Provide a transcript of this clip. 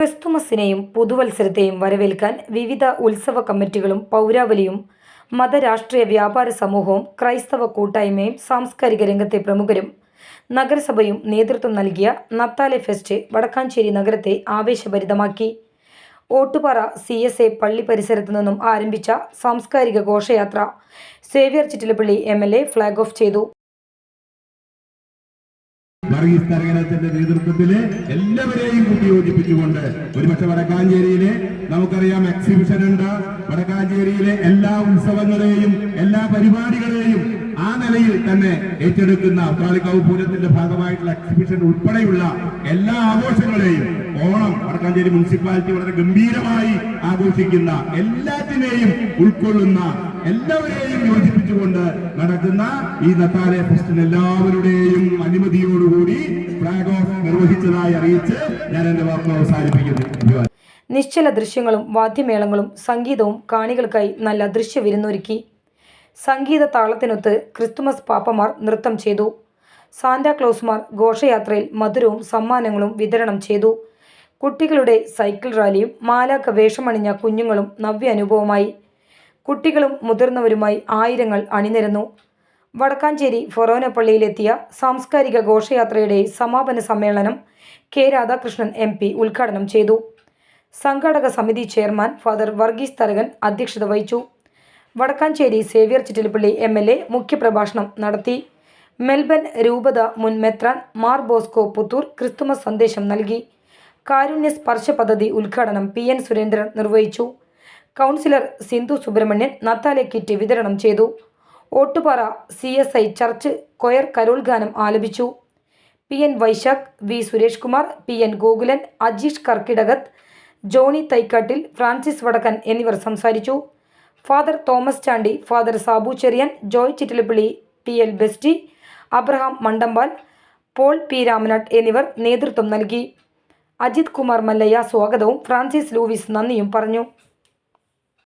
ക്രിസ്തുമസിനെയും പുതുവത്സരത്തെയും വരവേൽക്കാൻ വിവിധ ഉത്സവ കമ്മിറ്റികളും പൗരാവലിയും മതരാഷ്ട്രീയ വ്യാപാര സമൂഹവും ക്രൈസ്തവ കൂട്ടായ്മയും സാംസ്കാരിക രംഗത്തെ പ്രമുഖരും നഗരസഭയും നേതൃത്വം നൽകിയ നത്താലെ ഫെസ്റ്റ് വടക്കാഞ്ചേരി നഗരത്തെ ആവേശഭരിതമാക്കി. ഓട്ടുപാറ CSA പള്ളി പരിസരത്തു നിന്നും ആരംഭിച്ച സാംസ്കാരിക ഘോഷയാത്ര Xavier Chittilappally MLA flag off ചെയ്തു. വർഗീസ് തരകരത്തിന്റെ നേതൃത്വത്തില് എല്ലാവരെയും കൂട്ടിയോജിപ്പിച്ചുകൊണ്ട് ഒരുപക്ഷെ വടക്കാഞ്ചേരിയിലെ നമുക്കറിയാം എക്സിബിഷൻ ഉണ്ട്. വടക്കാഞ്ചേരിയിലെ എല്ലാ ഉത്സവങ്ങളെയും എല്ലാ പരിപാടികളെയും ആ നിലയിൽ തന്നെ ഏറ്റെടുക്കുന്ന ഉത്രാളിക്കാവ് പൂരത്തിന്റെ ഭാഗമായിട്ടുള്ള എക്സിബിഷൻ ഉൾപ്പെടെയുള്ള എല്ലാ ആഘോഷങ്ങളെയും ഓണം വടക്കാഞ്ചേരി മുനിസിപ്പാലിറ്റി വളരെ ഗംഭീരമായി ആഘോഷിക്കുന്ന എല്ലാത്തിനെയും ഉൾക്കൊള്ളുന്ന എല്ലാവരെയും യോജിപ്പിച്ചുകൊണ്ട് നടക്കുന്ന ഈ നത്താലെ ഫെസ്റ്റിന് എല്ലാവരുടെയും അനുമതിയോടുകൂടി ഫ്ലാഗ് ഓഫ് നിർവഹിച്ചതായി അറിയിച്ച് ഞാൻ എന്റെ വാർത്ത അവസാനിപ്പിക്കുന്നു. നിശ്ചല ദൃശ്യങ്ങളും വാദ്യമേളങ്ങളും സംഗീതവും കാണികൾക്കായി നല്ല ദൃശ്യവിരുന്നൊരുക്കി. സംഗീത താളത്തിനൊത്ത് ക്രിസ്തുമസ് പാപ്പമാർ നൃത്തം ചെയ്തു. സാന്റാക്ലോസുമാർ ഘോഷയാത്രയിൽ മധുരവും സമ്മാനങ്ങളും വിതരണം ചെയ്തു. കുട്ടികളുടെ സൈക്കിൾ റാലിയും മാലാഖ വേഷമണിഞ്ഞ കുഞ്ഞുങ്ങളും നവ്യ അനുഭവമായി. കുട്ടികളും മുതിർന്നവരുമായി ആയിരങ്ങൾ അണിനിരന്നു. വടക്കാഞ്ചേരി ഫൊറോന പള്ളിയിലെത്തിയ സാംസ്കാരിക ഘോഷയാത്രയുടെ സമാപന സമ്മേളനം K. രാധാകൃഷ്ണൻ MP ഉദ്ഘാടനം ചെയ്തു. സംഘാടക സമിതി ചെയർമാൻ ഫാദർ വർഗീസ് തരകൻ അധ്യക്ഷത വഹിച്ചു. വടക്കാഞ്ചേരി സേവ്യർ ചിറ്റിലപ്പള്ളി MLA മുഖ്യപ്രഭാഷണം നടത്തി. മെൽബൺ രൂപത മുൻ മെത്രാൻ മാർ ബോസ്കോ പുത്തൂർ ക്രിസ്തുമസ് സന്ദേശം നൽകി. കാരുണ്യ സ്പർശ പദ്ധതി ഉദ്ഘാടനം PN സുരേന്ദ്രൻ നിർവഹിച്ചു. കൗൺസിലർ സിന്ധു സുബ്രഹ്മണ്യൻ നത്താലെ കിറ്റ് വിതരണം ചെയ്തു. Ottupara CSI church choir carol ഗാനം ആലപിച്ചു. PN Vaisakh, V. Suresh Kumar, PN Gokulan, Ajeesh Karkidakath, Johny തൈക്കാട്ടിൽ, ഫ്രാൻസിസ് വടക്കൻ എന്നിവർ സംസാരിച്ചു. Father Thomas Chandy, father Sabu Cherian, Joy Chittilappilly, TL ബെസ്റ്റി, Abraham Mandampal, Paul P. Ramanat എന്നിവർ നേതൃത്വം നൽകി. അജിത് കുമാർ മല്ലയ്യ സ്വാഗതവും ഫ്രാൻസിസ് ലൂവിസ് നന്ദിയും പറഞ്ഞു.